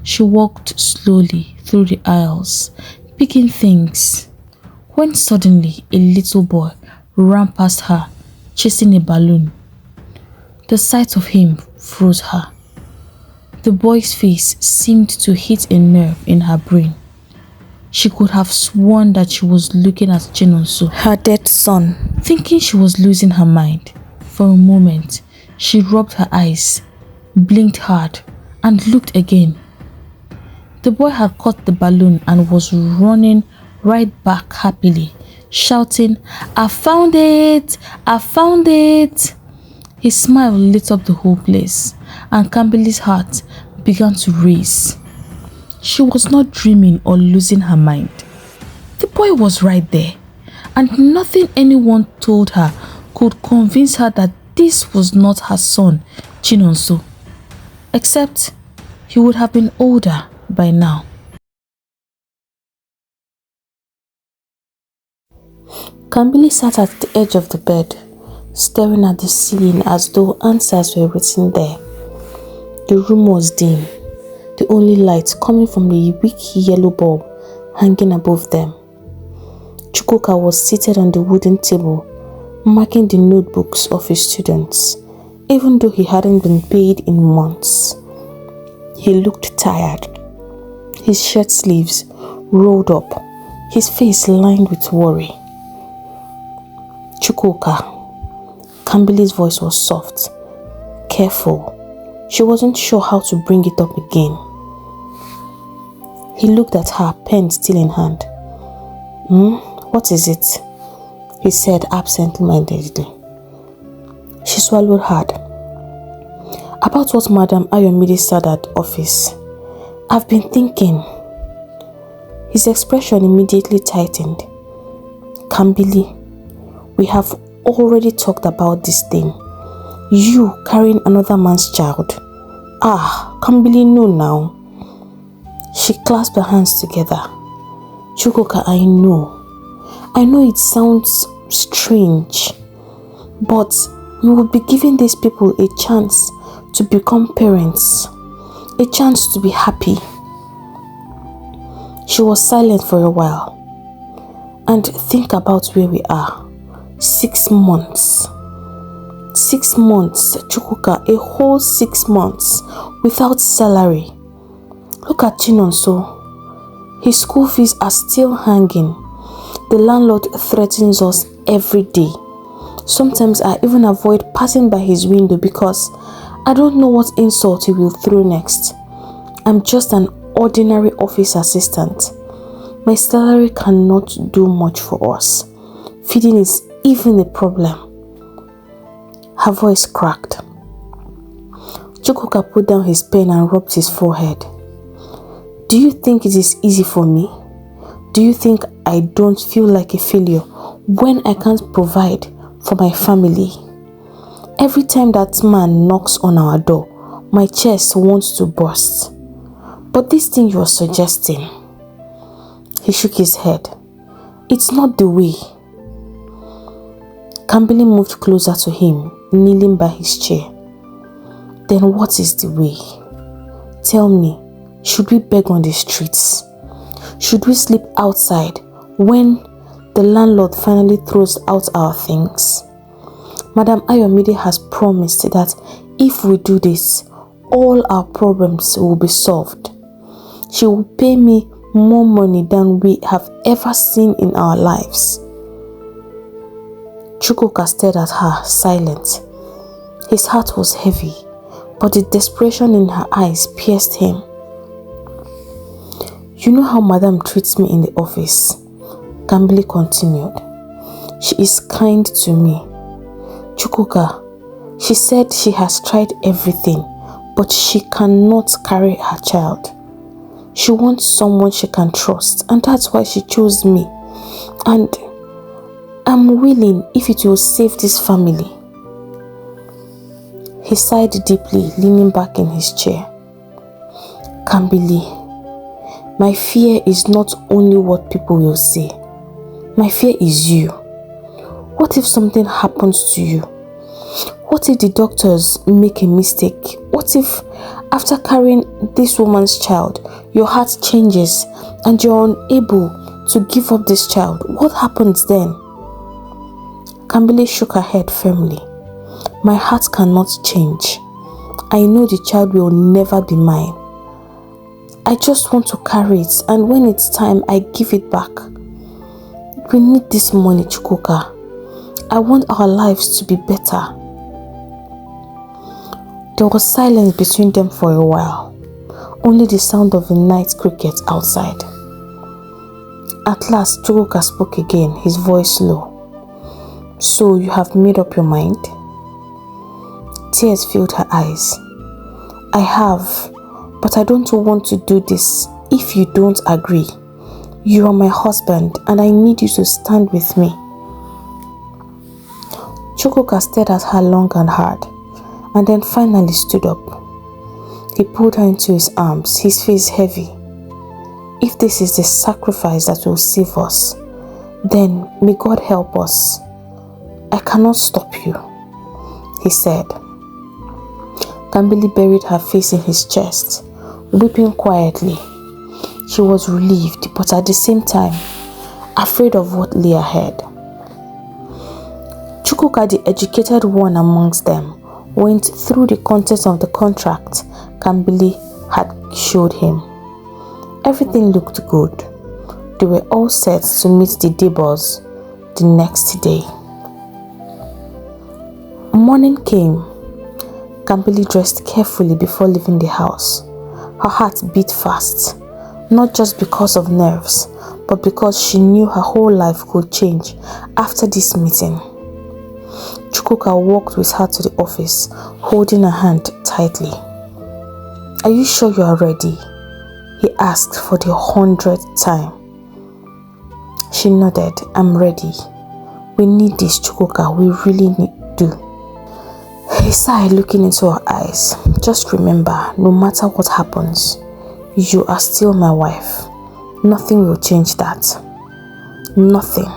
She walked slowly through the aisles, picking things, when suddenly a little boy ran past her, chasing a balloon. The sight of him froze her. The boy's face seemed to hit a nerve in her brain. She could have sworn that she was looking at Chinonso, her dead son. Thinking she was losing her mind, for a moment, she rubbed her eyes, blinked hard, and looked again. The boy had caught the balloon and was running right back happily, shouting, "I found it! I found it!" His smile lit up the whole place, and Kambili's heart began to race. She was not dreaming or losing her mind. The boy was right there, and nothing anyone told her could convince her that this was not her son, Chinonso, except he would have been older by now. Kambili sat at the edge of the bed, staring at the ceiling as though answers were written there. The room was dim, the only light coming from the weak yellow bulb hanging above them. Chuka was seated on the wooden table, marking the notebooks of his students, even though he hadn't been paid in months. He looked tired, his shirt sleeves rolled up, his face lined with worry. Chuka. Kambili's voice was soft, careful. She wasn't sure how to bring it up again. He looked at her, pen still in hand. What is it?" he said absent-mindedly. She swallowed hard. "About what Madam Ayomide said at office. I've been thinking." His expression immediately tightened. "Kambili, we have already talked about this thing. You carrying another man's child. Kambili, no now." She clasped her hands together. "Chuka, I know it sounds strange, but we will be giving these people a chance to become parents, a chance to be happy." She was silent for a while. "And think about where we are. 6 months. 6 months, Chuka, a whole 6 months without salary. Look at Chinonso. His school fees are still hanging. The landlord threatens us every day. Sometimes I even avoid passing by his window because I don't know what insult he will throw next. I'm just an ordinary office assistant. My salary cannot do much for us. Feeding is even a problem." Her voice cracked. Chuka put down his pen and rubbed his forehead. "Do you think it is easy for me? Do you think I don't feel like a failure when I can't provide for my family? Every time that man knocks on our door, my chest wants to burst. But this thing you are suggesting..." He shook his head. "It's not the way." Kambili moved closer to him, kneeling by his chair. "Then what is the way? Tell me, should we beg on the streets? Should we sleep outside when the landlord finally throws out our things? Madam Ayomide has promised that if we do this, all our problems will be solved. She will pay me more money than we have ever seen in our lives." Chuka stared at her, silent. His heart was heavy, but the desperation in her eyes pierced him. "You know how Madam treats me in the office," Kambili continued. "She is kind to me. Chuka, she said she has tried everything, but she cannot carry her child. She wants someone she can trust, and that's why she chose me. And I'm willing if it will save this family." He sighed deeply, leaning back in his chair. "Kambili, my fear is not only what people will say. My fear is you. What if something happens to you? What if the doctors make a mistake? What if after carrying this woman's child, your heart changes and you're unable to give up this child? What happens then? Kambili shook her head firmly. My heart cannot change. I know the child will never be mine. I just want to carry it, and when it's time, I give it back. We need this money, Chuka. I want our lives to be better. There was silence between them for a while, only the sound of the night cricket outside. At last, Chuka spoke again, his voice low. So you have made up your mind? Tears filled her eyes. I have, but I don't want to do this if you don't agree. You are my husband and I need you to stand with me. Chuka stared at her long and hard, and then finally stood up. He pulled her into his arms, his face heavy. If this is the sacrifice that will save us, then may God help us. I cannot stop you, he said. Kambili buried her face in his chest, weeping quietly. She was relieved, but at the same time, afraid of what lay ahead. Chuka, the educated one amongst them, went through the contents of the contract Kambili had showed him. Everything looked good. They were all set to meet the Debors the next day. Morning came. Kambili dressed carefully before leaving the house. Her heart beat fast, not just because of nerves, but because she knew her whole life could change after this meeting. Chuka walked with her to the office, holding her hand tightly. Are you sure you are ready? He asked for the 100th time. She nodded. I'm ready. We need this, Chuka. We really do. He sighed, looking into her eyes. Just remember, no matter what happens, you are still my wife. Nothing will change that. Nothing.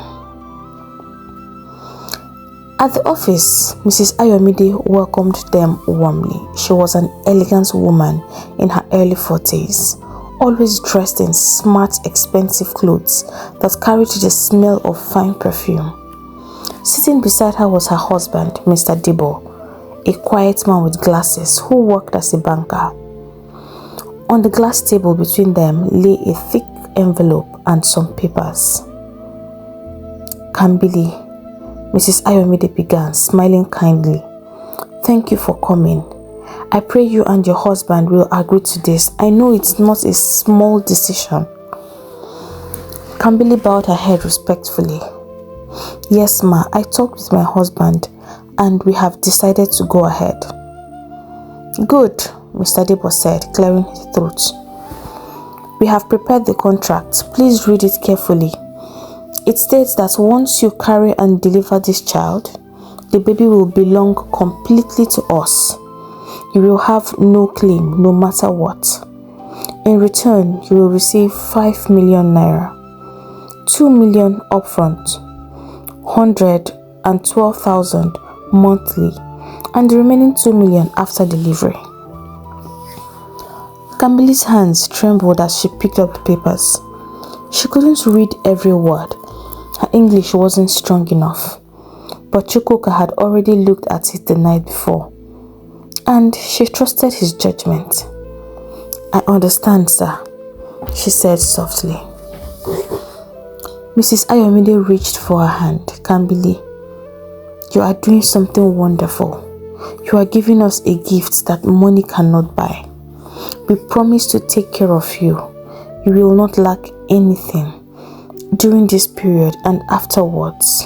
At the office, Mrs. Ayomide welcomed them warmly. She was an elegant woman in her early 40s, always dressed in smart, expensive clothes that carried the smell of fine perfume. Sitting beside her was her husband, Mr. Debo, a quiet man with glasses who worked as a banker. On the glass table between them lay a thick envelope and some papers. Kambili, Mrs. Ayomide began, smiling kindly. Thank you for coming. I pray you and your husband will agree to this. I know it's not a small decision. Kambili bowed her head respectfully. Yes, ma, I talked with my husband and we have decided to go ahead. Good, Mr. Debo said, clearing his throat. We have prepared the contract. Please read it carefully. It states that once you carry and deliver this child, the baby will belong completely to us. You will have no claim, no matter what. In return, you will receive 5 million naira, 2 million upfront, 112,000 monthly, and the remaining 2 million after delivery. Kambili's hands trembled as she picked up the papers. She couldn't read every word. Her English wasn't strong enough, but Chuka had already looked at it the night before, and she trusted his judgment. I understand, sir, she said softly. Mrs. Ayomide reached for her hand. Kambili, you are doing something wonderful. You are giving us a gift that money cannot buy. We promise to take care of you. You will not lack anything during this period and afterwards.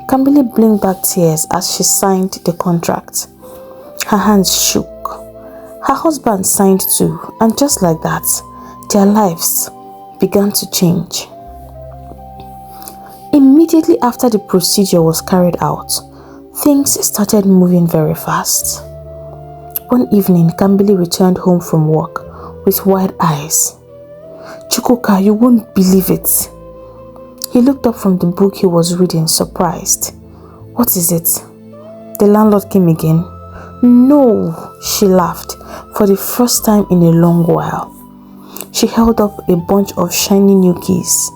Kambili blinked back tears as she signed the contract. Her hands shook. Her husband signed too, and just like that, their lives began to change. Immediately after the procedure was carried out, things started moving very fast. One evening, Kambili returned home from work with wide eyes. Chuka, you won't believe it. He looked up from the book he was reading, surprised. What is it? The landlord came again. No, she laughed for the first time in a long while. She held up a bunch of shiny new keys.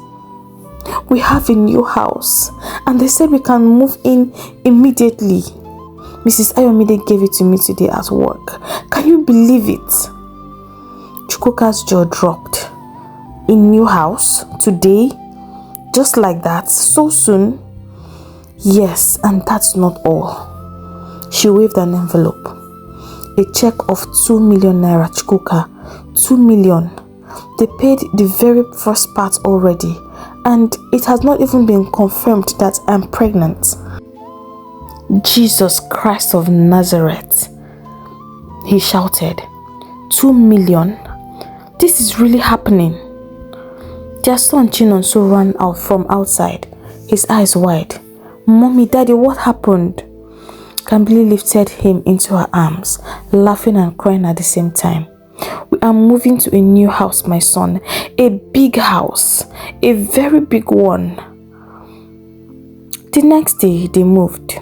We have a new house and they said we can move in immediately. Mrs. Ayomide gave it to me today at work. Can you believe it? Chukwuka's jaw dropped. A new house? Today? Just like that? So soon? Yes, and that's not all. She waved an envelope. A check of 2 million naira, Chuka. 2 million. They paid the very first part already, and it has not even been confirmed that I'm pregnant. Jesus Christ of Nazareth, he shouted. 2 million? This is really happening. Their son Chinonso ran out from outside, his eyes wide. Mommy, Daddy, what happened? Kambili lifted him into her arms, laughing and crying at the same time. We are moving to a new house, my son. A big house. A very big one. The next day, they moved.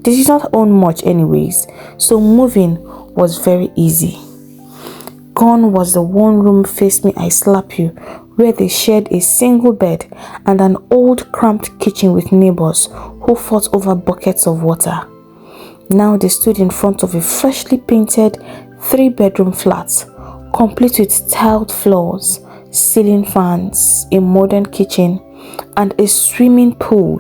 They did not own much anyways, so moving was very easy. Gone was the one room face me I slap you, where they shared a single bed and an old cramped kitchen with neighbors who fought over buckets of water. Now they stood in front of a freshly painted 3-bedroom flat, complete with tiled floors, ceiling fans, a modern kitchen, and a swimming pool.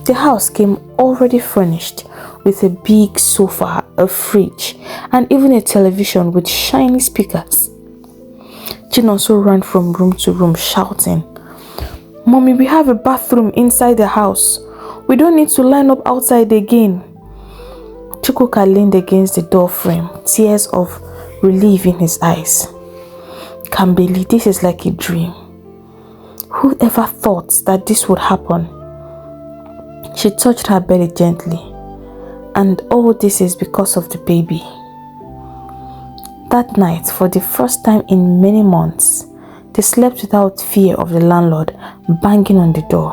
The house came already furnished with a big sofa, a fridge, and even a television with shiny speakers. Chinonso ran from room to room shouting, Mommy, we have a bathroom inside the house. We don't need to line up outside again. Chuka leaned against the door frame, tears of relief in his eyes. Kambili, this is like a dream. Who ever thought that this would happen? She touched her belly gently. And all this is because of the baby. That night, for the first time in many months, they slept without fear of the landlord banging on the door.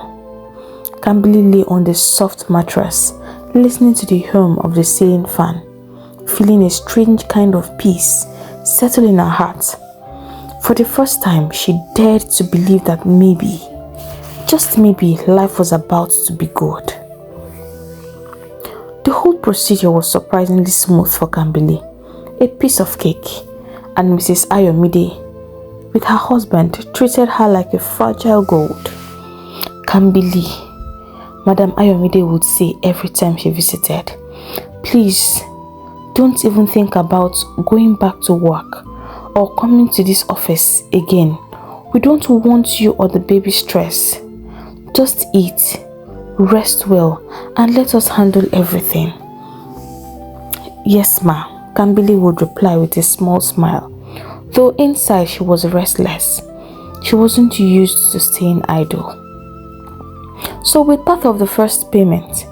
Kambili lay on the soft mattress, listening to the hum of the ceiling fan, feeling a strange kind of peace settle in her heart. For the first time, she dared to believe that maybe, just maybe, life was about to be good. The whole procedure was surprisingly smooth for Kambili, a piece of cake, and Mrs. Ayomide, with her husband, treated her like a fragile gold. Kambili, Madam Ayomide would say every time she visited, please, don't even think about going back to work or coming to this office again. We don't want you or the baby stress. Just eat, rest well, and let us handle everything. Yes, ma, Kambili would reply with a small smile, though inside she was restless. She wasn't used to staying idle. So with part of the first payment,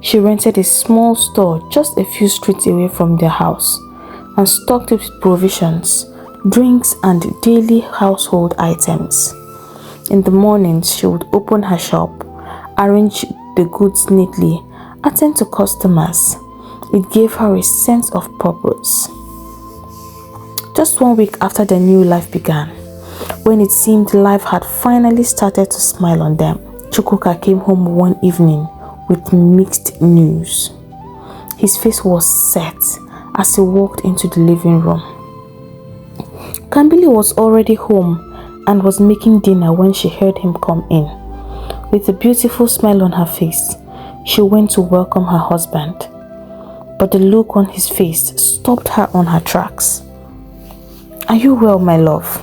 she rented a small store just a few streets away from their house and stocked it with provisions, drinks, and daily household items. In the mornings, she would open her shop, arrange the goods neatly, attend to customers. It gave her a sense of purpose. Just 1 week after the new life began, when it seemed life had finally started to smile on them, Chuka came home one evening with mixed news. His face was set as he walked into the living room. Kambili was already home and was making dinner when she heard him come in. With a beautiful smile on her face, she went to welcome her husband. But the look on his face stopped her on her tracks. Are you well, my love?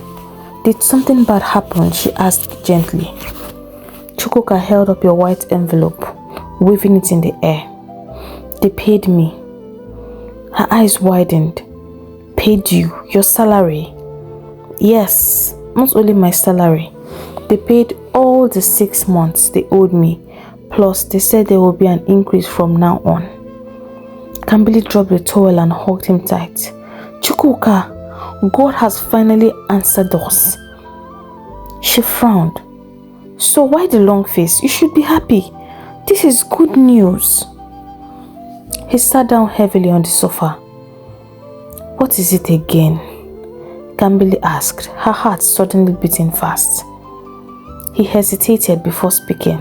Did something bad happen? She asked gently. Chuka held up a white envelope, waving it in the air. They paid me. Her eyes widened. Paid you? Your salary? Yes, not only my salary. They paid all the 6 months they owed me. Plus, they said there will be an increase from now on. Kambili dropped the towel and hugged him tight. Chuka, God has finally answered us. She frowned. So why the long face? You should be happy. This is good news. He sat down heavily on the sofa. What is it again? Kambili asked, her heart suddenly beating fast. He hesitated before speaking.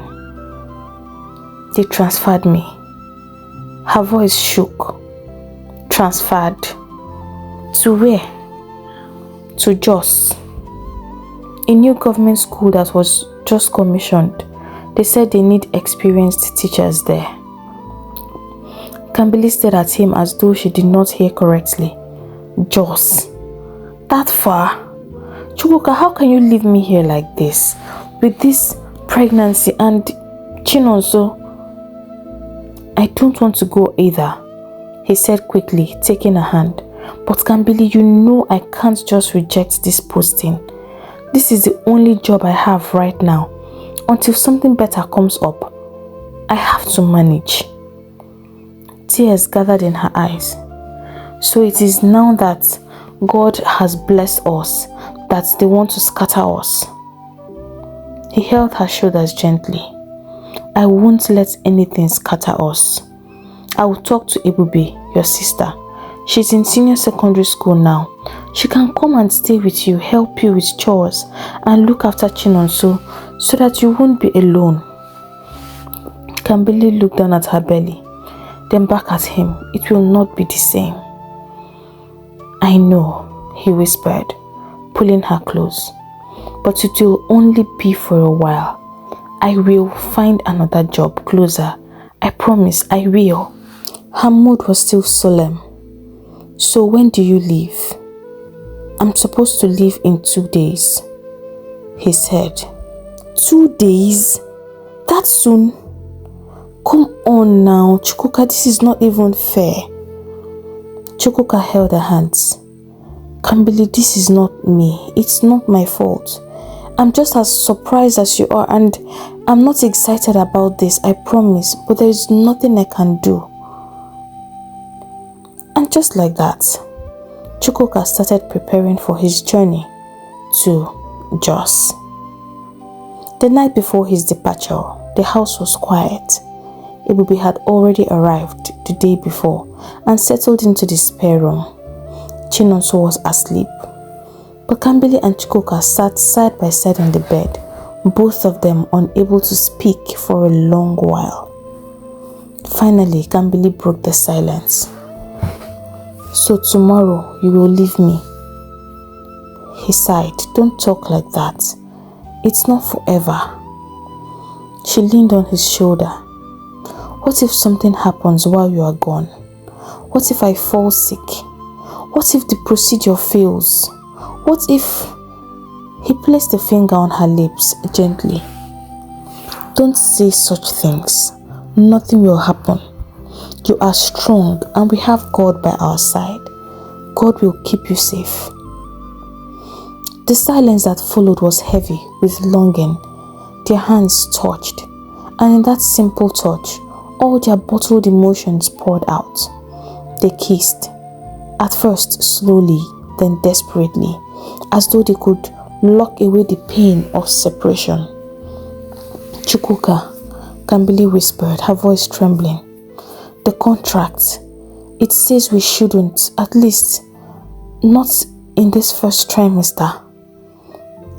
They transferred me. Her voice shook. Transferred? To where? To Jos. A new government school that was just commissioned. They said they need experienced teachers there. Kambili stared at him as though she did not hear correctly. Jos? That far? Chuka, how can you leave me here like this? With this pregnancy and Chinonso? I don't want to go either, he said quickly, taking her hand. But Kambili, you know I can't just reject this posting. This is the only job I have right now. Until something better comes up, I have to manage. Tears gathered in her eyes. So it is now that God has blessed us that they want to scatter us. He held her shoulders gently. I won't let anything scatter us. I will talk to Ebube, your sister. She's in senior secondary school now. She can come and stay with you, help you with chores, and look after Chinonso so that you won't be alone. Kambili looked down at her belly, then back at him. It will not be the same. I know, he whispered, pulling her close. But it will only be for a while. I will find another job closer. I promise I will. Her mood was still solemn. So when do you leave? I'm supposed to leave in 2 days, he said. 2 days? That soon? Come on now, Chuka, this is not even fair. Chuka held her hands. Kambili, this is not me. It's not my fault. I'm just as surprised as you are, and I'm not excited about this, I promise, but there is nothing I can do. And just like that, Chuka started preparing for his journey to Jos. The night before his departure, the house was quiet. Ebube had already arrived the day before and settled into the spare room. Chinonso was asleep, but Kambili and Chuka sat side by side on the bed, both of them unable to speak for a long while. Finally, Kambili broke the silence. So tomorrow you will leave me? He sighed. Don't talk like that. It's not forever. She leaned on his shoulder. What if something happens while you are gone? What if I fall sick? What if the procedure fails? What if... He placed a finger on her lips gently. Don't say such things. Nothing will happen. You are strong and we have God by our side. God will keep you safe. The silence that followed was heavy with longing. Their hands touched, and in that simple touch, all their bottled emotions poured out. They kissed, at first slowly, then desperately, as though they could lock away the pain of separation. Chuka, Kambili whispered, her voice trembling. The contract, it says we shouldn't, at least not in this first trimester.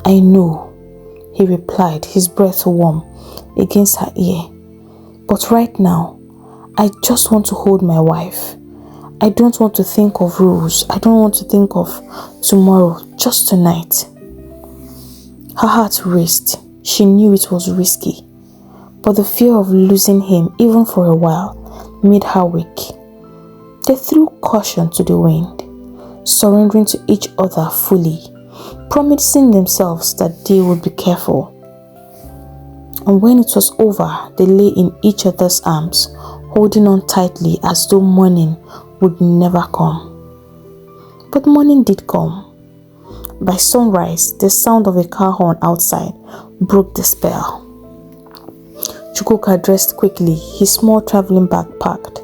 I know, he replied, his breath warm against her ear. But right now, I just want to hold my wife. I don't want to think of rules. I don't want to think of tomorrow, just tonight. Her heart raced. She knew it was risky. But the fear of losing him, even for a while, made her weak. They threw caution to the wind, surrendering to each other fully, promising themselves that they would be careful. And when it was over, they lay in each other's arms, holding on tightly as though morning would never come. But morning did come. By sunrise, the sound of a car horn outside broke the spell. Chuka dressed quickly, his small traveling bag packed.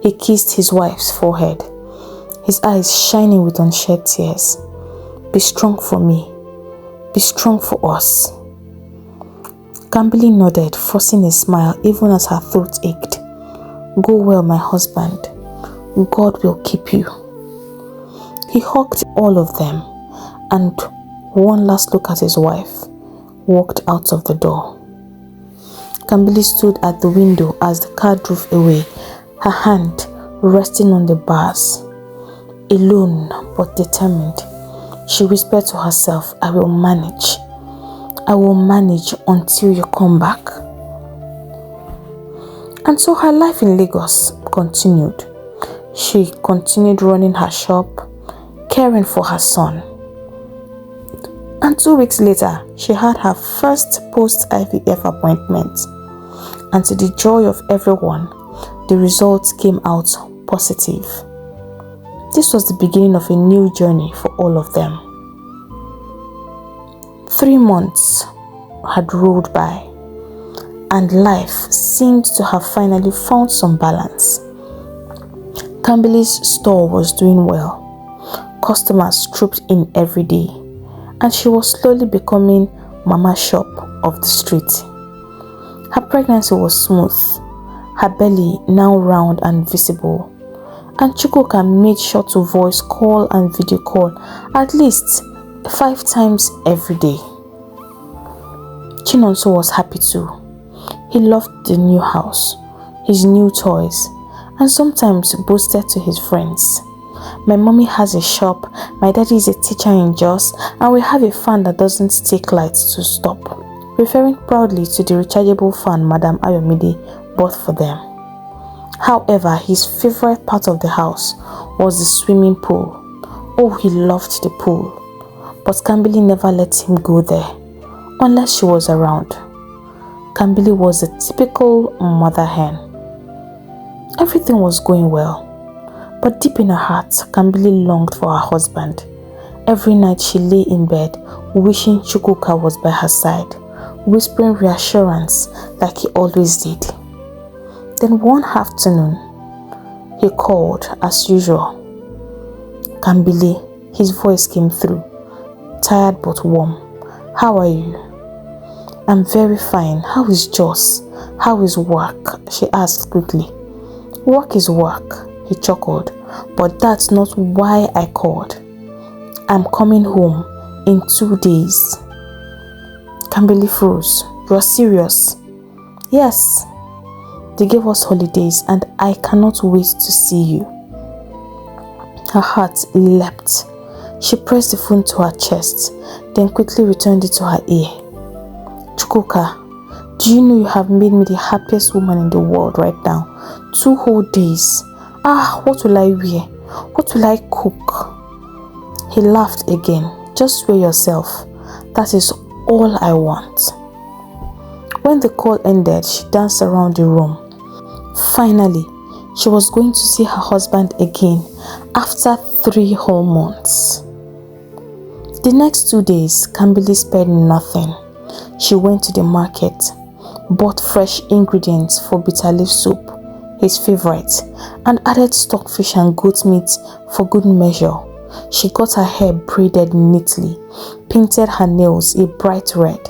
He kissed his wife's forehead, his eyes shining with unshed tears. Be strong for me. Be strong for us. Kambili nodded, forcing a smile even as her throat ached. Go well, my husband. God will keep you. He hugged all of them and one last look at his wife, walked out of the door. Kambili stood at the window as the car drove away, her hand resting on the bars. Alone but determined, she whispered to herself, I will manage. I will manage until you come back. And so her life in Lagos continued. She continued running her shop, caring for her son. And 2 weeks later, she had her first post-IVF appointment. And to the joy of everyone, the results came out positive. This was the beginning of a new journey for all of them. 3 months had rolled by, and life seemed to have finally found some balance. Kambili's store was doing well. Customers trooped in every day, and she was slowly becoming Mama Shop of the street. Her pregnancy was smooth, her belly now round and visible, and Chuka made sure to voice call and video call at least 5 times every day. Chinonso was happy too. He loved the new house, his new toys, and sometimes boasted to his friends. My mommy has a shop, my daddy is a teacher in Jos, and we have a fan that doesn't take lights to stop, referring proudly to the rechargeable fan Madam Ayomide bought for them. However, his favorite part of the house was the swimming pool. Oh, he loved the pool, but Kambili never let him go there, unless she was around. Kambili was a typical mother hen. Everything was going well, but deep in her heart, Kambili longed for her husband. Every night she lay in bed, wishing Chuka was by her side, whispering reassurance like he always did. Then one afternoon, he called as usual. Kambili, his voice came through, tired but warm. How are you? I'm very fine. How is Jos? How is work? She asked quickly. Work is work, he chuckled, but that's not why I called. I'm coming home in 2 days. Kambili froze. You're serious? Yes. They gave us holidays and I cannot wait to see you. Her heart leapt. She pressed the phone to her chest, then quickly returned it to her ear. Chuka, do you know you have made me the happiest woman in the world right now? 2 whole days. What will I wear? What will I cook? He laughed again. Just wear yourself. That is all I want. When the call ended, she danced around the room. Finally, she was going to see her husband again after 3 whole months. The next 2 days, Kambili spared nothing. She went to the market, bought fresh ingredients for bitter leaf soup, his favorite, and added stockfish and goat meat for good measure. She got her hair braided neatly, painted her nails a bright red,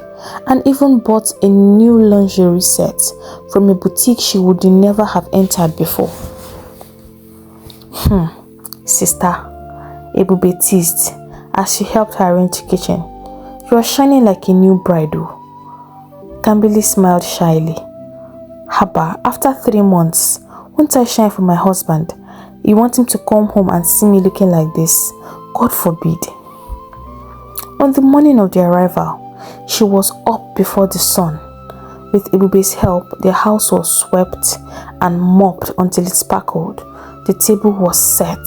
and even bought a new lingerie set from a boutique she would never have entered before. Sister, Ebube teased as she helped her arrange the kitchen. You are shining like a new bride. Kambili smiled shyly. Haba, after 3 months, won't I shine for my husband? You want him to come home and see me looking like this? God forbid. On the morning of their arrival, she was up before the sun. With Ebube's help, the house was swept and mopped until it sparkled. The table was set.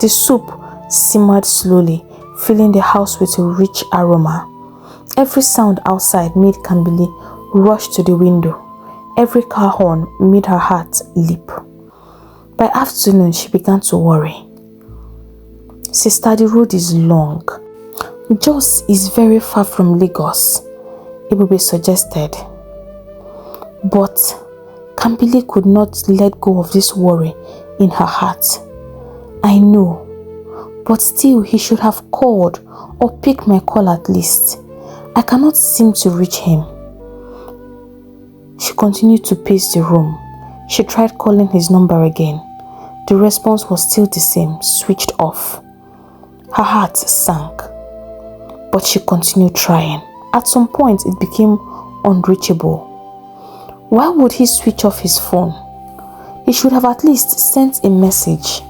The soup simmered slowly, filling the house with a rich aroma. Every sound outside made Kambili rush to the window. Every car horn made her heart leap. By afternoon, she began to worry. Sister, the road is long. Jos is very far from Lagos, Ebube suggested. But Kambili could not let go of this worry in her heart. I know, but still he should have called or picked my call at least. I cannot seem to reach him. She continued to pace the room. She tried calling his number again. The response was still the same, switched off. Her heart sank, but she continued trying. At some point, it became unreachable. Why would he switch off his phone? He should have at least sent a message.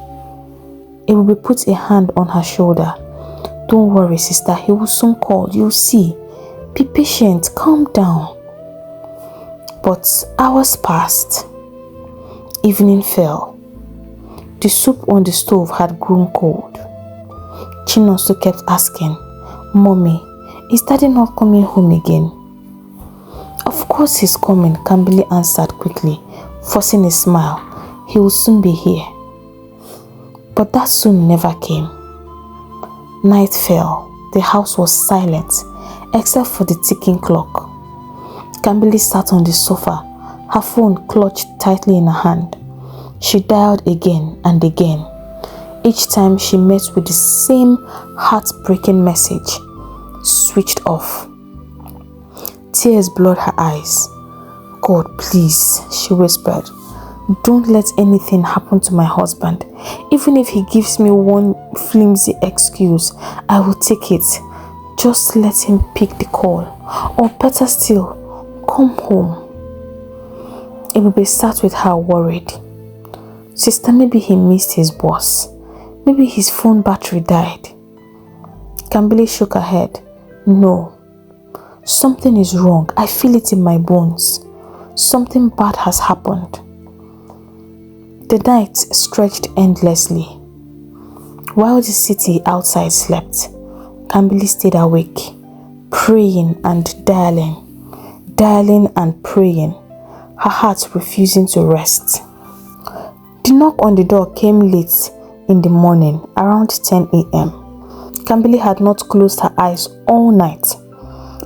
Ebube put a hand on her shoulder. Don't worry, sister, he will soon call. You'll see. Be patient, calm down. But hours passed. Evening fell. The soup on the stove had grown cold. Chinonso kept asking, Mommy, is Daddy not coming home again? Of course he's coming, Kambili answered quickly, forcing a smile. He will soon be here. But that soon never came. Night fell. The house was silent, except for the ticking clock. Kambili sat on the sofa, her phone clutched tightly in her hand. She dialed again and again. Each time she met with the same heartbreaking message, switched off. Tears blurred her eyes. God, please, she whispered, don't let anything happen to my husband. Even if he gives me one flimsy excuse, I will take it. Just let him pick the call. Or better still, come home. Ebube sat with her worried. Sister, maybe he missed his boss. Maybe his phone battery died. Kambili shook her head. No. Something is wrong. I feel it in my bones. Something bad has happened. The night stretched endlessly. While the city outside slept, Kambili stayed awake, praying and dialing and praying, her heart refusing to rest. The knock on the door came late in the morning, around 10 a.m. Kambili had not closed her eyes all night.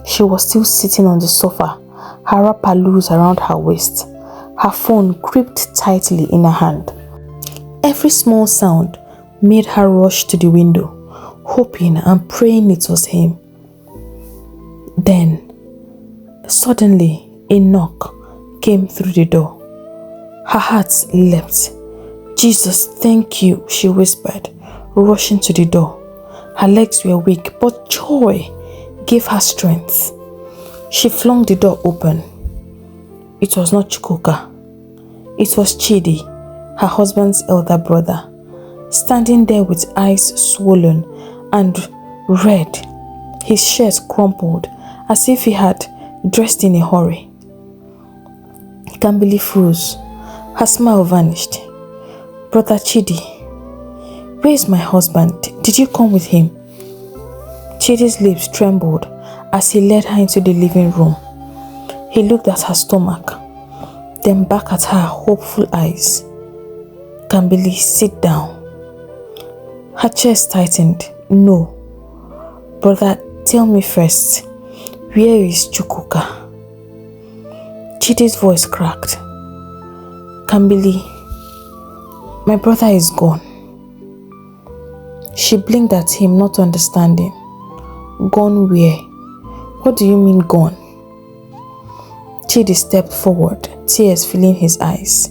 She was still sitting on the sofa, her wrapper loose around her waist, her phone gripped tightly in her hand. Every small sound made her rush to the window, hoping and praying it was him. Then, suddenly, a knock came through the door. Her heart leapt. Jesus, thank you, she whispered, rushing to the door. Her legs were weak, but joy gave her strength. She flung the door open. It was not Chuka. It was Chidi, her husband's elder brother, standing there with eyes swollen and red, his shirt crumpled as if he had dressed in a hurry. Kambili froze. Her smile vanished. Brother Chidi, where is my husband? Did you come with him? Chidi's lips trembled as he led her into the living room. He looked at her stomach, then back at her hopeful eyes. Kambili, sit down. Her chest tightened. No. Brother, tell me first, where is Chuka? Chidi's voice cracked. Kambili, my brother is gone. She blinked at him, not understanding. Gone where? What do you mean gone? Chidi stepped forward, tears filling his eyes.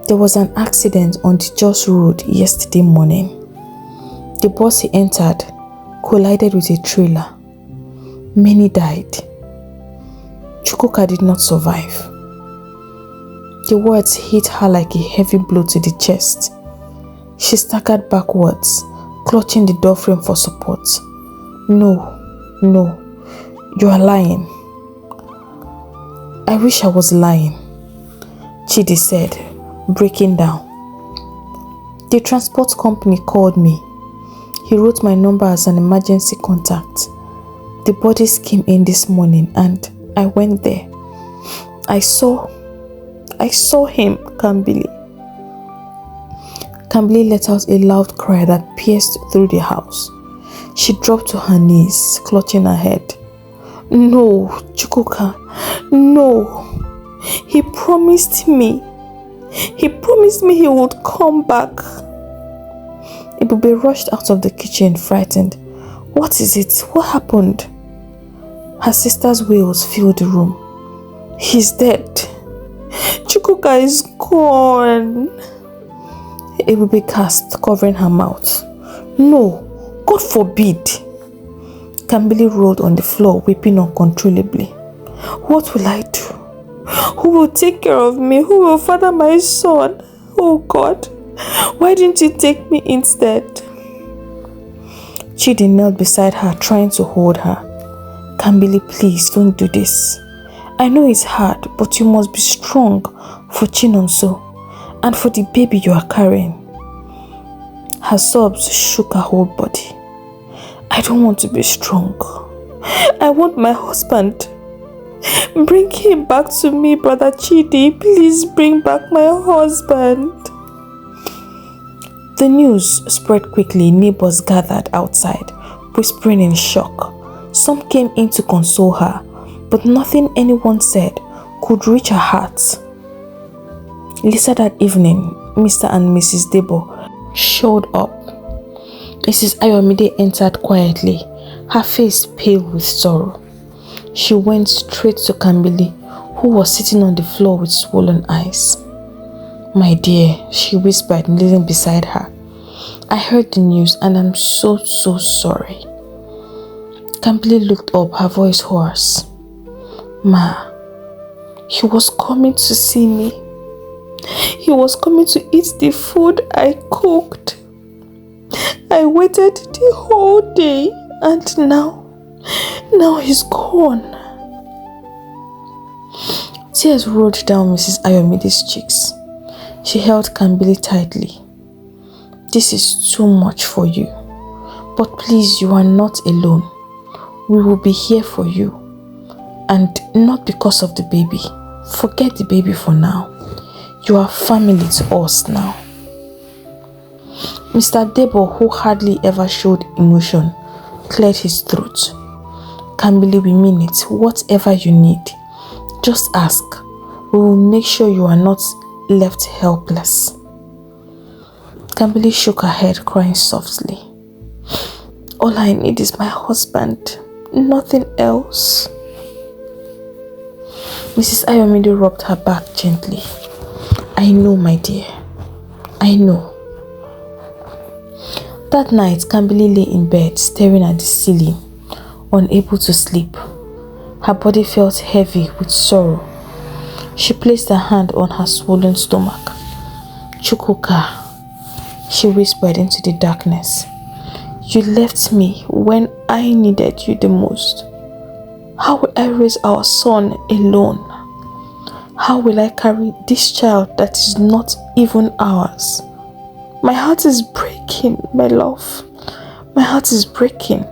There was an accident on the Jos Road yesterday morning. The bus he entered collided with a trailer. Many died. Chuka did not survive. The words hit her like a heavy blow to the chest. She staggered backwards, clutching the doorframe for support. No, you are lying. I wish I was lying, Chidi said, breaking down. The transport company called me. He wrote my number as an emergency contact. The bodies came in this morning and I went there. I saw him, Kambili. Kambili let out a loud cry that pierced through the house. She dropped to her knees, clutching her head. No, Chuka, no. He promised me he would come back. Ebube rushed out of the kitchen, frightened. What is it? What happened? Her sister's wails filled the room. He's dead. Chuka is gone. Ebube gasped, covering her mouth. No, God forbid. Kambili rolled on the floor, weeping uncontrollably. What will I do? Who will take care of me? Who will father my son? Oh God, why didn't you take me instead? Chidi knelt beside her, trying to hold her. Kambili, please don't do this. I know it's hard, but you must be strong for Chinonso and for the baby you are carrying. Her sobs shook her whole body. I don't want to be strong. I want my husband. Bring him back to me, Brother Chidi. Please bring back my husband. The news spread quickly. Neighbors gathered outside, whispering in shock. Some came in to console her, but nothing anyone said could reach her heart. Later that evening, Mr. and Mrs. Debo showed up. Mrs. Ayomide entered quietly, her face pale with sorrow. She went straight to Kambili, who was sitting on the floor with swollen eyes. My dear, she whispered, kneeling beside her. I heard the news and I'm so sorry. Kambili looked up, her voice hoarse. Ma, he was coming to see me. He was coming to eat the food I cooked. I waited the whole day and now he's gone. Tears rolled down Mrs. Ayomide's cheeks. She held Kambili tightly. This is too much for you. But please, you are not alone. We will be here for you. And not because of the baby. Forget the baby for now. You are family to us now. Mr. Debo, who hardly ever showed emotion, cleared his throat. Kambili, we mean it. Whatever you need, just ask. We will make sure you are not left helpless. Kambili shook her head, crying softly. All I need is my husband. Nothing else. Mrs. Ayomide rubbed her back gently. I know, my dear. I know. That night, Kambili lay in bed, staring at the ceiling, unable to sleep. Her body felt heavy with sorrow. She placed her hand on her swollen stomach. Chuka, she whispered into the darkness. You left me when I needed you the most. How will I raise our son alone? How will I carry this child that is not even ours? My heart is breaking, my love. My heart is breaking.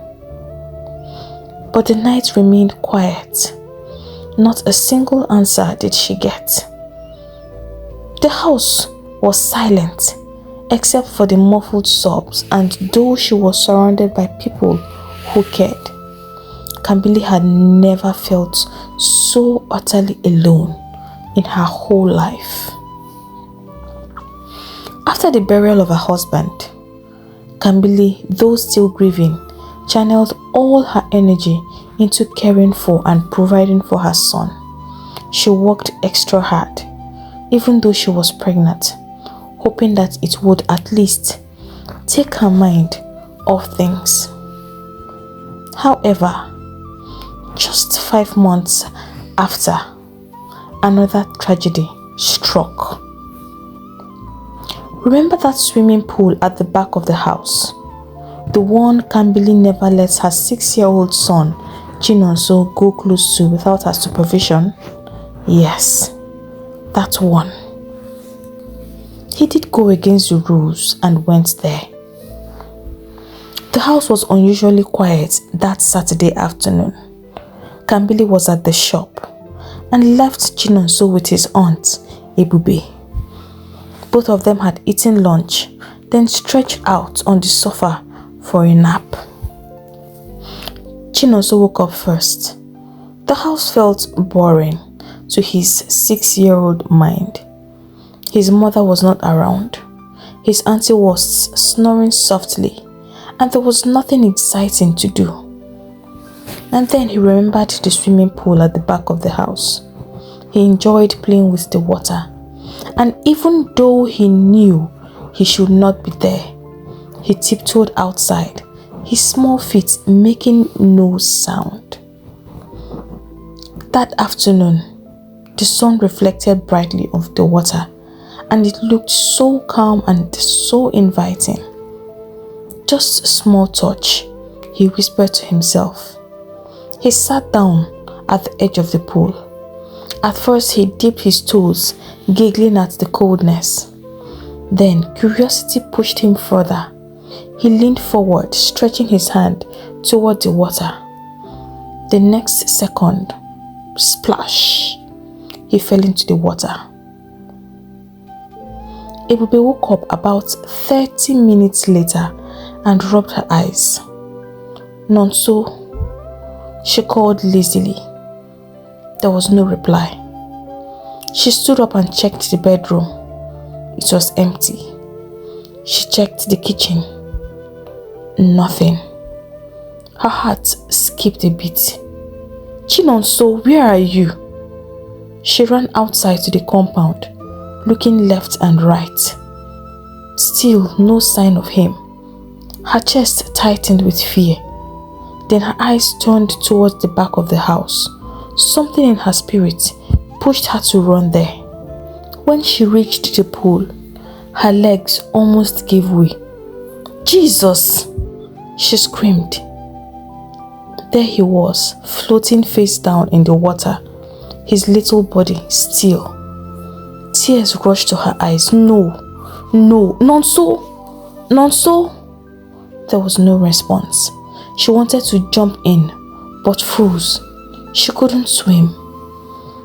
But the night remained quiet. Not a single answer did she get. The house was silent, except for the muffled sobs, and though she was surrounded by people who cared, Kambili had never felt so utterly alone in her whole life. After the burial of her husband, Kambili, though still grieving, channeled all her energy into caring for and providing for her son. She worked extra hard, even though she was pregnant, hoping that it would at least take her mind off things. However, just 5 months after, another tragedy struck. Remember that swimming pool at the back of the house? The one Kambili never lets her 6-year-old son, Chinonso, go close to without her supervision? Yes, that one. He did go against the rules and went there. The house was unusually quiet that Saturday afternoon. Kambili was at the shop and left Chinonso with his aunt, Ebube. Both of them had eaten lunch, then stretched out on the sofa for a nap. Chinonso woke up first. The house felt boring to his 6-year-old mind. His mother was not around. His auntie was snoring softly, and there was nothing exciting to do. And then he remembered the swimming pool at the back of the house. He enjoyed playing with the water And even though he knew he should not be there, he tiptoed outside, his small feet making no sound. That afternoon, the sun reflected brightly off the water, and it looked so calm and so inviting. "Just a small touch," he whispered to himself. He sat down at the edge of the pool. At first, he dipped his toes, giggling at the coldness. Then, curiosity pushed him further. He leaned forward, stretching his hand toward the water. The next second, splash, he fell into the water. Ebube woke up about 30 minutes later and rubbed her eyes. "Nonso," she called lazily. There was no reply. She stood up and checked the bedroom. It was empty. She checked the kitchen. Nothing. Her heart skipped a beat. "Chinonso, where are you?" She ran outside to the compound, looking left and right. Still no sign of him. Her chest tightened with fear. Then her eyes turned towards the back of the house. Something in her spirit pushed her to run there. When she reached the pool, her legs almost gave way. "Jesus!" she screamed. There he was, floating face down in the water, his little body still. Tears rushed to her eyes. "No, no, Nonso, Nonso!" There was no response. She wanted to jump in, but froze. She couldn't swim.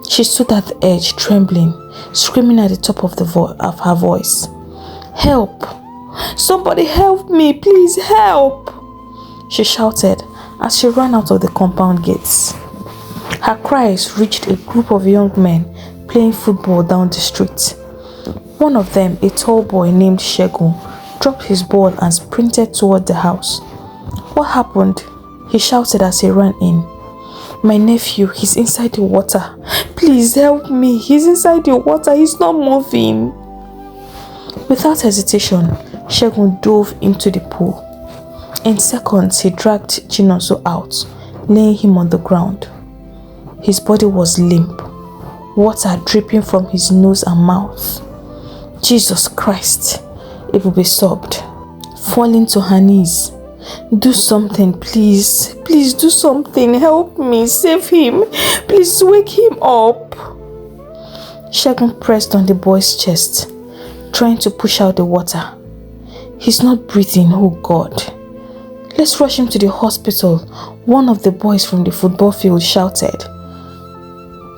She stood at the edge, trembling, screaming at the top of her voice. "Help! Somebody help me! Please help!" she shouted as she ran out of the compound gates. Her cries reached a group of young men playing football down the street. One of them, a tall boy named Shegun, dropped his ball and sprinted toward the house. "What happened?" he shouted as he ran in. "My nephew, he's inside the water. Please help me. He's inside the water. He's not moving." Without hesitation, Shegun dove into the pool. In seconds, he dragged Chinonso out, laying him on the ground. His body was limp, water dripping from his nose and mouth. "Jesus Christ," Ebube sobbed, falling to her knees. "Do something, please. Please do something. Help me. Save him. Please wake him up." Shegun pressed on the boy's chest, trying to push out the water. "He's not breathing, oh God. Let's rush him to the hospital," one of the boys from the football field shouted.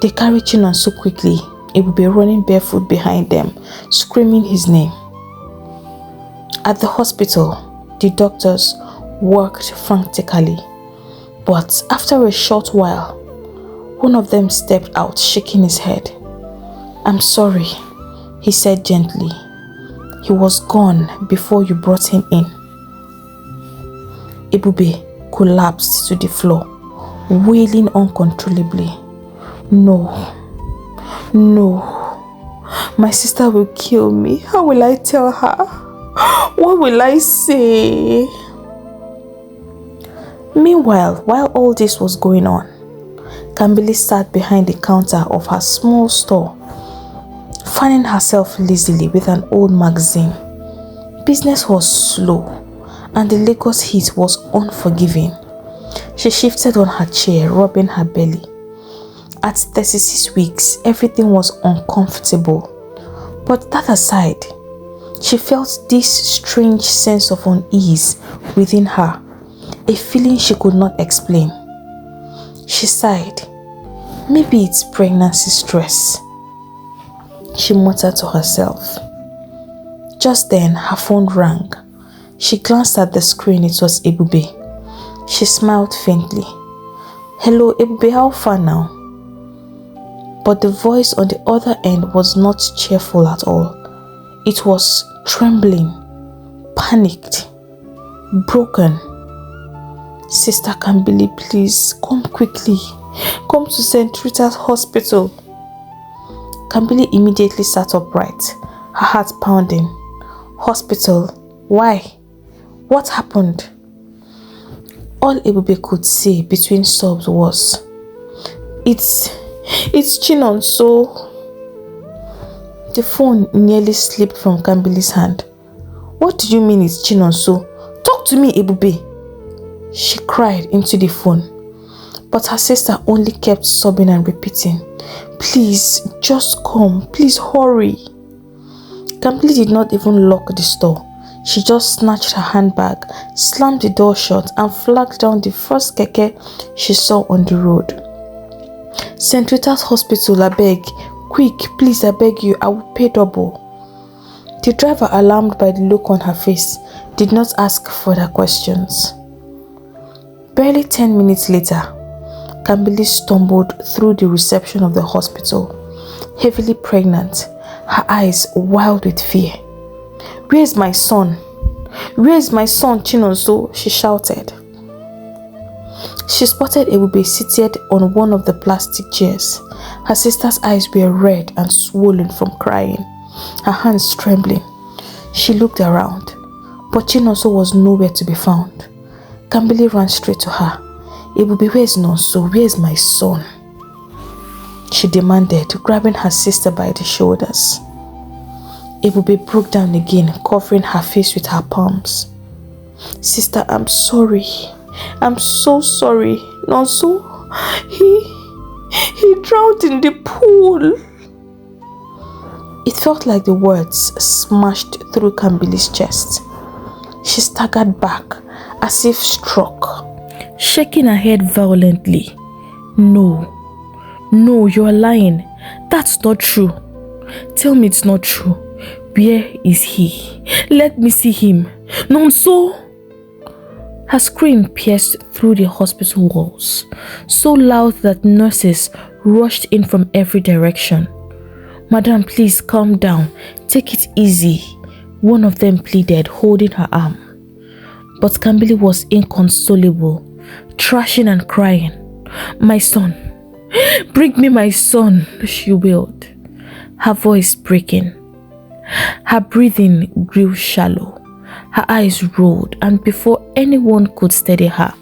They carried Chinonso quickly, Ebube running barefoot behind them, screaming his name. At the hospital, the doctors worked frantically, but after a short while, one of them stepped out, shaking his head. "I'm sorry," he said gently. "He was gone before you brought him in." Ebube collapsed to the floor, wailing uncontrollably. "No, no, my sister will kill me. How will I tell her? What will I say?" Meanwhile, while all this was going on, Kambili sat behind the counter of her small store, fanning herself lazily with an old magazine. Business was slow, and the Lagos heat was unforgiving. She shifted on her chair, rubbing her belly. At 36 weeks, everything was uncomfortable. But that aside, she felt this strange sense of unease within her, a feeling she could not explain. She sighed. "Maybe it's pregnancy stress," she muttered to herself. Just then, her phone rang. She glanced at the screen. It was Ebube. She smiled faintly. "Hello, Ebube, how far now?" But the voice on the other end was not cheerful at all. It was trembling, panicked, broken. "Sister Kambili, please, come quickly. Come to St. Rita's Hospital." Kambili immediately sat upright, her heart pounding. Hospital? Why? What happened? All Ebube could say between sobs was, It's Chinonso. The phone nearly slipped from Kambili's hand. What do you mean it's Chinonso? Talk to me, Ebube. She cried into the phone, but her sister only kept sobbing and repeating, Please, just come. Please hurry. Kambili did not even lock the store. She just snatched her handbag, slammed the door shut, and flagged down the first keke she saw on the road. St. Rita's Hospital, I beg. Quick, please, I beg you, I will pay double. The driver, alarmed by the look on her face, did not ask further questions. Barely 10 minutes later, Kambili stumbled through the reception of the hospital, heavily pregnant, her eyes wild with fear. Where's my son? Where's my son, Chinonso? She shouted. She spotted Ebube seated on one of the plastic chairs. Her sister's eyes were red and swollen from crying, her hands trembling. She looked around, but Chinonso was nowhere to be found. Kambili ran straight to her. Ebube, where's Nonso? Where's my son? She demanded, grabbing her sister by the shoulders. Ebube broke down again, covering her face with her palms. Sister, I'm sorry. I'm so sorry. Nonso, he drowned in the pool. It felt like the words smashed through Kambili's chest. She staggered back, as if struck, shaking her head violently. No, you are lying. That's not true. Tell me it's not true. Where is he? Let me see him. Nonso! Her scream pierced through the hospital walls, so loud that nurses rushed in from every direction. Madam, please calm down. Take it easy. One of them pleaded, holding her arm. But Kambili was inconsolable, thrashing and crying. My son. Bring me my son, she wailed, her voice breaking. Her breathing grew shallow. Her eyes rolled, and before anyone could steady her,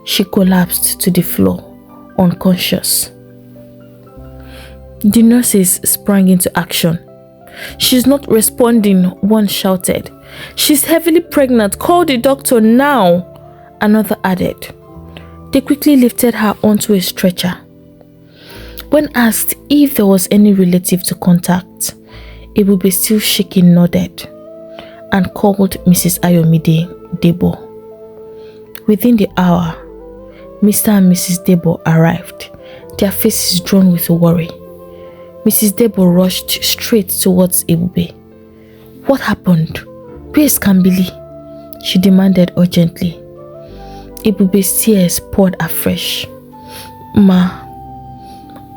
she collapsed to the floor, unconscious. The nurses sprang into action. She's not responding, one shouted. She's heavily pregnant. Call the doctor now, another added. They quickly lifted her onto a stretcher. When asked if there was any relative to contact, Ebube, still shaking, nodded and called Mrs. Ayomide Debo. Within the hour, Mr. and Mrs. Debo arrived, their faces drawn with worry. Mrs. Debo rushed straight towards Ebube. What happened? Where is Kambili? She demanded urgently. Ebube's tears poured afresh. Ma,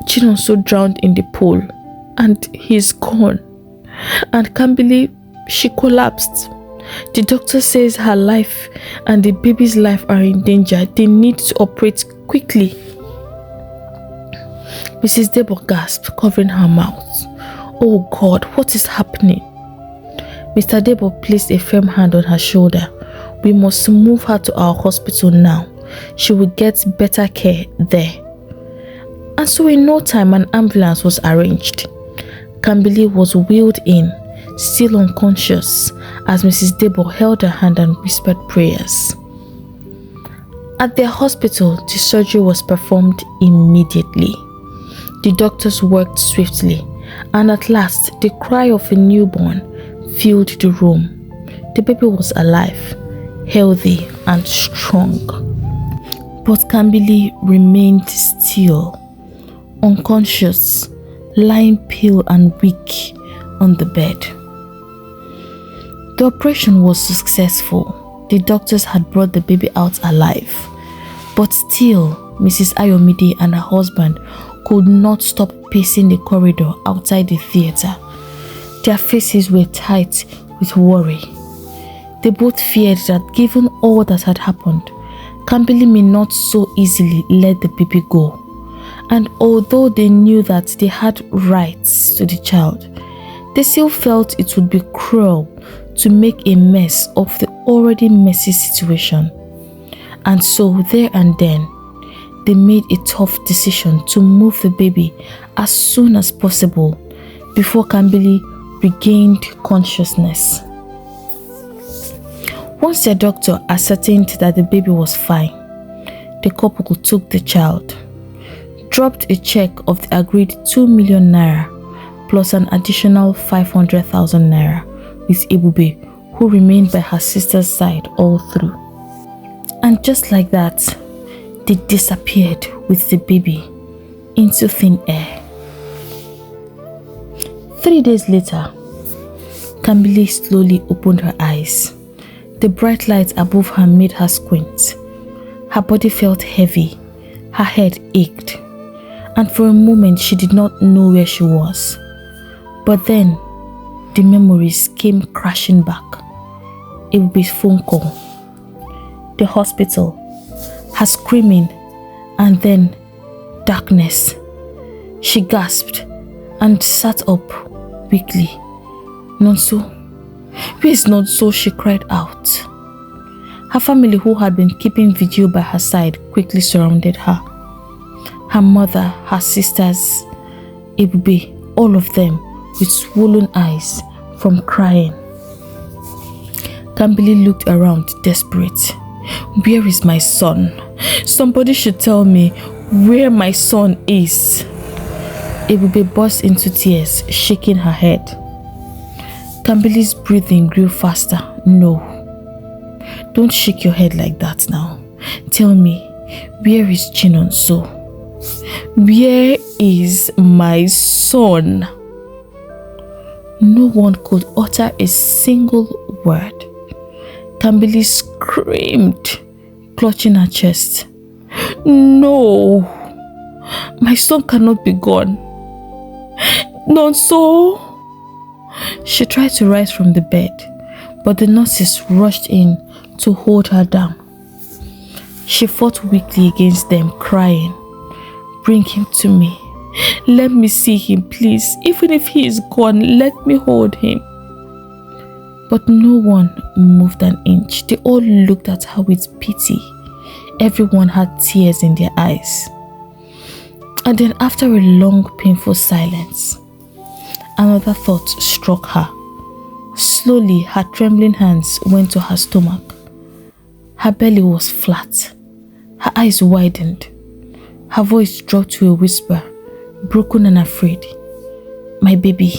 Chinonso drowned in the pool and he's gone. And Kambili, she collapsed. The doctor says her life and the baby's life are in danger. They need to operate quickly. Mrs. Debo gasped, covering her mouth. Oh God, what is happening? Mr. Debo placed a firm hand on her shoulder. We must move her to our hospital now. She will get better care there. And so in no time, an ambulance was arranged. Kambili was wheeled in, still unconscious, as Mrs. Debo held her hand and whispered prayers. At their hospital, the surgery was performed immediately. The doctors worked swiftly, and at last, the cry of a newborn filled the room. The baby was alive, healthy and strong. But Kambili remained still, unconscious, lying pale and weak on the bed. The operation was successful. The doctors had brought the baby out alive. But still, Mrs. Ayomide and her husband could not stop pacing the corridor outside the theater. Their faces were tight with worry. They both feared that given all that had happened, Kambili may not so easily let the baby go, And although they knew that they had rights to the child, they still felt it would be cruel to make a mess of the already messy situation. And so there and then, they made a tough decision to move the baby as soon as possible before Kambili regained consciousness. Once their doctor ascertained that the baby was fine, the couple took the child, dropped a check of the agreed 2 million naira plus an additional 500,000 naira with Ebube, who remained by her sister's side all through. And just like that, they disappeared with the baby into thin air. 3 days later, Kambili slowly opened her eyes. The bright light above her made her squint. Her body felt heavy, her head ached, and for a moment she did not know where she was. But then, the memories came crashing back. It would be a phone call, the hospital, her screaming, and then darkness. She gasped and sat up weakly. Nonso, where is Nonso? She cried out. Her family, who had been keeping vigil by her side, quickly surrounded her. Her mother, her sisters, Ebube, all of them with swollen eyes from crying. Kambili looked around desperate. Where is my son? Somebody should tell me where my son is. Ebube burst into tears, shaking her head. Kambili's breathing grew faster. No. Don't shake your head like that now. Tell me, where is Chinonso? Where is my son? No one could utter a single word. Kambili screamed, clutching her chest. No, my son cannot be gone. Nonso. She tried to rise from the bed, but the nurses rushed in to hold her down. She fought weakly against them, crying, "Bring him to me. Let me see him, please. Even if he is gone, let me hold him." But no one moved an inch. They all looked at her with pity. Everyone had tears in their eyes. And then after a long, painful silence, another thought struck her. Slowly, her trembling hands went to her stomach. Her belly was flat. Her eyes widened. Her voice dropped to a whisper, broken and afraid. My baby.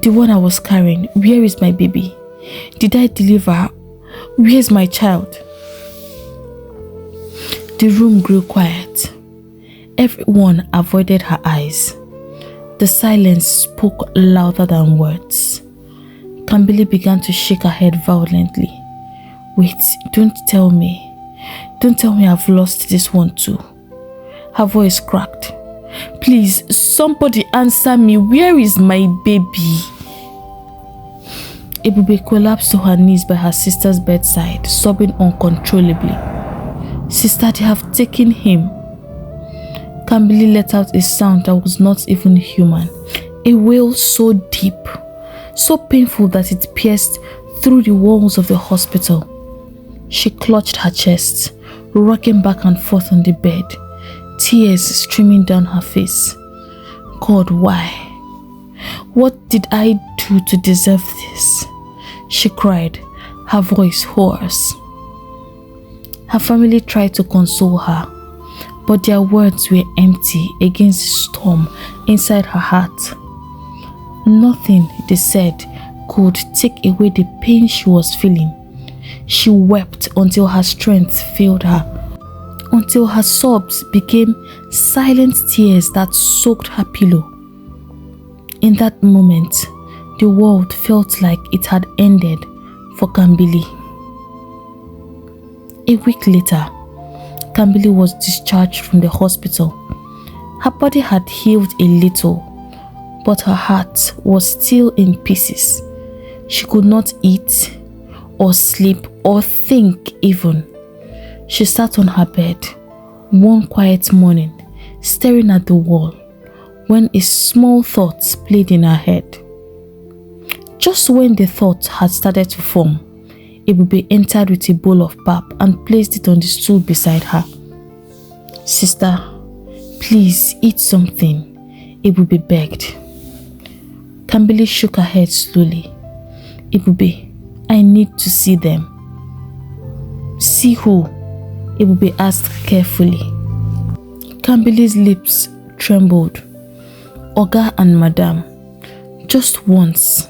The one I was carrying. Where is my baby? Did I deliver her? Where is my child? The room grew quiet. Everyone avoided her eyes. The silence spoke louder than words. Kambili began to shake her head violently. Wait, don't tell me. Don't tell me I've lost this one too. Her voice cracked. Please, somebody answer me. Where is my baby? Ebube collapsed to her knees by her sister's bedside, sobbing uncontrollably. Sister, they have taken him. Kambili let out a sound that was not even human. A wail so deep, so painful that it pierced through the walls of the hospital. She clutched her chest, rocking back and forth on the bed, tears streaming down her face. God, why? What did I do to deserve this? She cried, her voice hoarse. Her family tried to console her, but their words were empty against the storm inside her heart. Nothing, they said, could take away the pain she was feeling. She wept until her strength failed her, until her sobs became silent tears that soaked her pillow. In that moment, the world felt like it had ended for Kambili. A week later, Kambili was discharged from the hospital. Her body had healed a little, but her heart was still in pieces. She could not eat, or sleep, or think even. She sat on her bed one quiet morning, staring at the wall, when a small thought played in her head. Just when the thought had started to form, Ebube entered with a bowl of pap and placed it on the stool beside her. "Sister, please eat something," Ebube begged. Kambili shook her head slowly. "Ebube, I need to see them." "See who?" Ebube asked carefully. Kambili's lips trembled. "Oga and Madam, just once.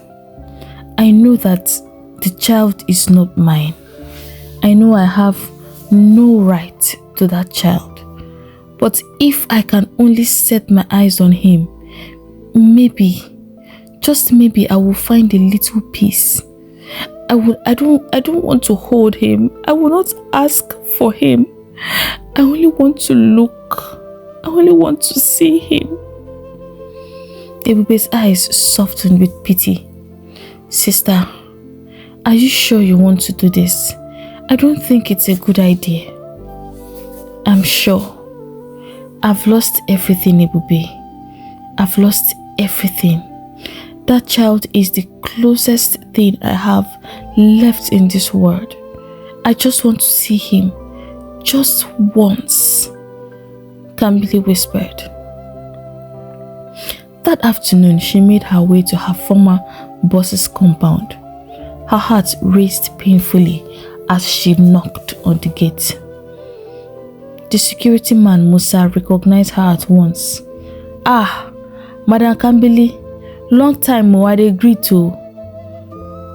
I know that the child is not mine. I know I have no right to that child. But if I can only set my eyes on him, maybe, just maybe I will find a little peace. I don't want to hold him. I will not ask for him. I only want to look. I only want to see him." Ebube's eyes softened with pity. "Sister, are you sure you want to do this? I don't think it's a good idea." "I'm sure. I've lost everything, Ebube. I've lost everything. That child is the closest thing I have left in this world. I just want to see him. Just once," Kambili whispered. That afternoon, she made her way to her former boss's compound. Her heart raced painfully as she knocked on the gate. The security man, Musa, recognized her at once. "Ah, Madam Kambili, long time I dey greet to."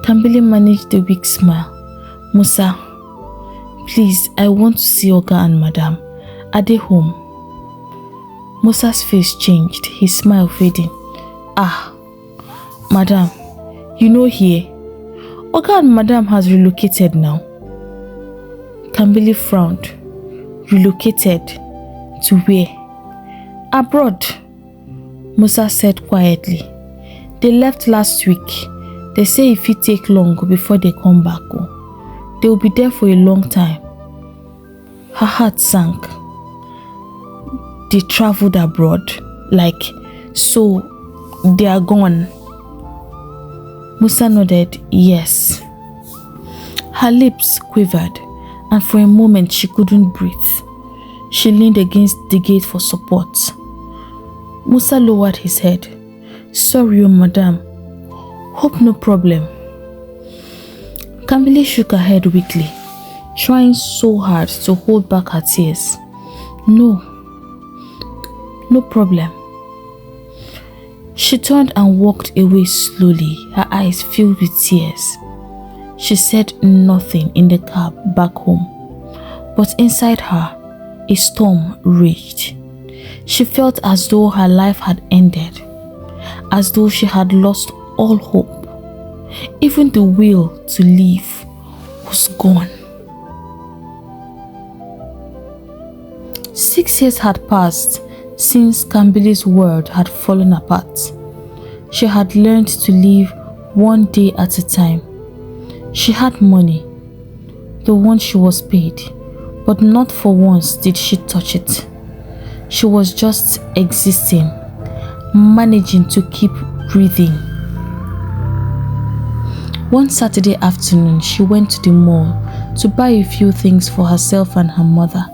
Kambili managed a weak smile. "Musa, please, I want to see Oga and Madam. Are they home?" Musa's face changed, his smile fading. "Ah, Madam, you know here. Oga and Madam has relocated now." Kambili frowned. "Relocated? To where?" "Abroad," Musa said quietly. "They left last week. They say if it take long before they come back. They will be there for a long time." Her heart sank. "They traveled abroad? Like, so they are gone?" Musa nodded, "Yes." Her lips quivered, and for a moment she couldn't breathe. She leaned against the gate for support. Musa lowered his head. "Sorry, Madam. Hope no problem." Kambili shook her head weakly, trying so hard to hold back her tears. No problem." She turned and walked away slowly, her eyes filled with tears. She said nothing in the cab back home, but inside her, a storm raged. She felt as though her life had ended, as though she had lost all hope. Even the will to live was gone. 6 years had passed since Kambili's world had fallen apart. She had learned to live one day at a time. She had money, the one she was paid, but not for once did she touch it. She was just existing, managing to keep breathing. One Saturday afternoon, she went to the mall to buy a few things for herself and her mother.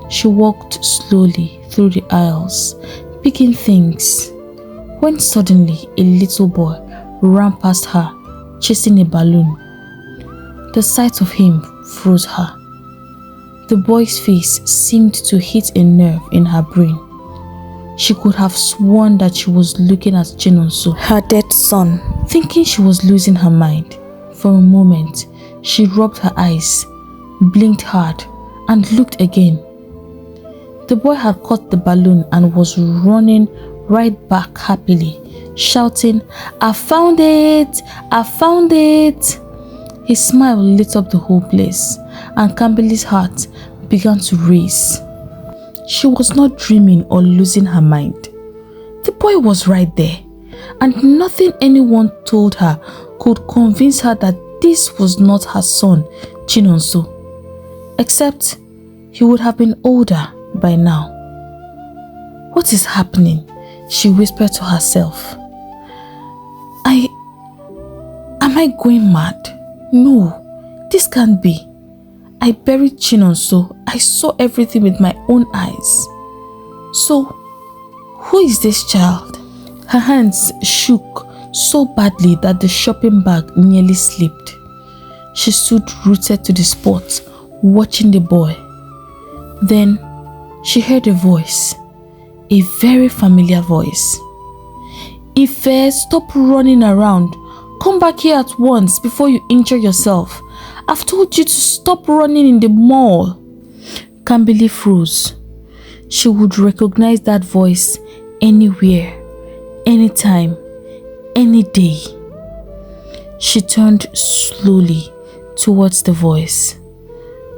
She walked slowly through the aisles, picking things, when suddenly a little boy ran past her, chasing a balloon. The sight of him froze her. The boy's face seemed to hit a nerve in her brain. She could have sworn that she was looking at Chinonso, her dead son. Thinking she was losing her mind, for a moment, she rubbed her eyes, blinked hard, and looked again. The boy had caught the balloon and was running right back happily, shouting, "I found it! I found it!" His smile lit up the whole place, and Kambili's heart began to race. She was not dreaming or losing her mind. The boy was right there, and nothing anyone told her could convince her that this was not her son, Chinonso, except he would have been older by now. What is happening? She whispered to herself. Am I going mad? No, this can't be. I buried Chinonso. I saw everything with my own eyes. So, who is this child? Her hands shook so badly that the shopping bag nearly slipped. She stood rooted to the spot, watching the boy. Then, she heard a voice, a very familiar voice. Ife, stop running around. Come back here at once before you injure yourself. I've told you to stop running in the mall. Kambili froze. She would recognize that voice anywhere, anytime, any day. She turned slowly towards the voice,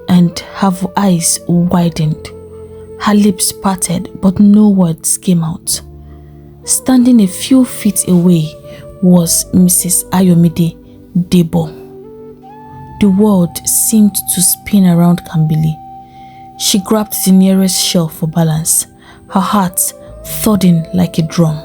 and her eyes widened. Her lips parted, but no words came out. Standing a few feet away was Mrs. Ayomide Debo. The world seemed to spin around Kambili. She grabbed the nearest shelf for balance, her heart thudding like a drum.